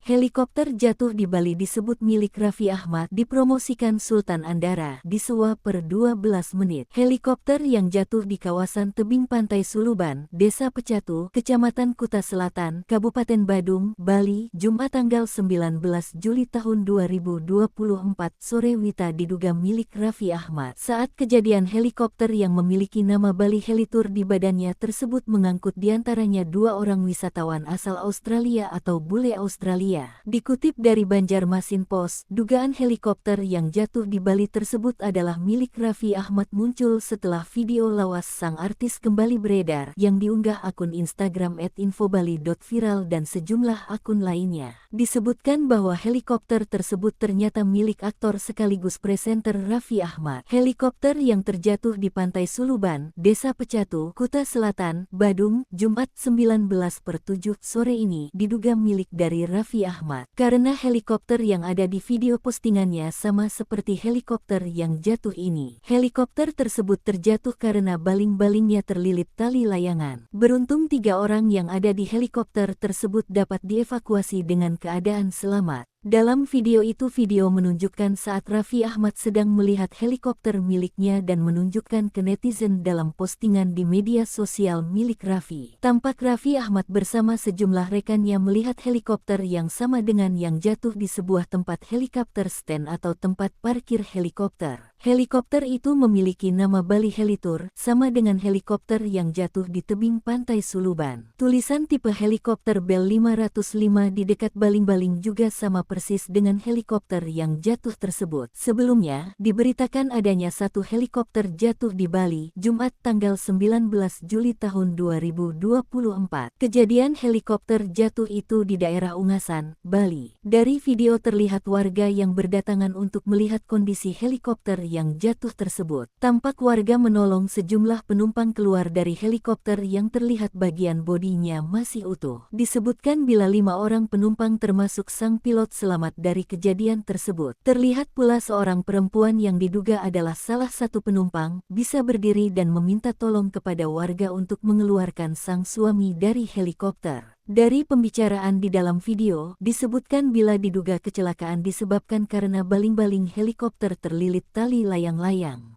Helikopter jatuh di Bali disebut milik Raffi Ahmad dipromosikan Sultan Andara disewa per 12 menit. Helikopter yang jatuh di kawasan tebing pantai Suluban, Desa Pecatu, Kecamatan Kuta Selatan, Kabupaten Badung, Bali, Jumat tanggal 19 Juli tahun 2024 sore wita diduga milik Raffi Ahmad. Saat kejadian helikopter yang memiliki nama Bali Helitour di badannya tersebut mengangkut diantaranya 2 orang wisatawan asal Australia atau bule Australia. Dikutip dari Banjarmasin Post, dugaan helikopter yang jatuh di Bali tersebut adalah milik Raffi Ahmad muncul setelah video lawas sang artis kembali beredar yang diunggah akun Instagram @infobali.viral dan sejumlah akun lainnya. Disebutkan bahwa helikopter tersebut ternyata milik aktor sekaligus presenter Raffi Ahmad. Helikopter yang terjatuh di Pantai Suluban, Desa Pecatu, Kuta Selatan, Badung, Jumat 19/7 sore ini diduga milik dari Raffi Ahmad. Karena helikopter yang ada di video postingannya sama seperti helikopter yang jatuh ini. Helikopter tersebut terjatuh karena baling-balingnya terlilit tali layangan. Beruntung 3 orang yang ada di helikopter tersebut dapat dievakuasi dengan keadaan selamat. Dalam video itu video menunjukkan saat Raffi Ahmad sedang melihat helikopter miliknya dan menunjukkan ke netizen dalam postingan di media sosial milik Raffi. Tampak Raffi Ahmad bersama sejumlah rekannya melihat helikopter yang sama dengan yang jatuh di sebuah tempat helikopter stand atau tempat parkir helikopter. Helikopter itu memiliki nama Bali Helitour, sama dengan helikopter yang jatuh di tebing pantai Suluban. Tulisan tipe helikopter Bell 505 di dekat baling-baling juga sama persis dengan helikopter yang jatuh tersebut. Sebelumnya, diberitakan adanya 1 helikopter jatuh di Bali, Jumat tanggal 19 Juli tahun 2024. Kejadian helikopter jatuh itu di daerah Ungasan, Bali. Dari video terlihat warga yang berdatangan untuk melihat kondisi helikopter yang jatuh tersebut. Tampak warga menolong sejumlah penumpang keluar dari helikopter yang terlihat bagian bodinya masih utuh. Disebutkan bila 5 orang penumpang termasuk sang pilot selamat dari kejadian tersebut. Terlihat pula seorang perempuan yang diduga adalah salah satu penumpang bisa berdiri dan meminta tolong kepada warga untuk mengeluarkan sang suami dari helikopter. Dari pembicaraan di dalam video, disebutkan bila diduga kecelakaan disebabkan karena baling-baling helikopter terlilit tali layang-layang.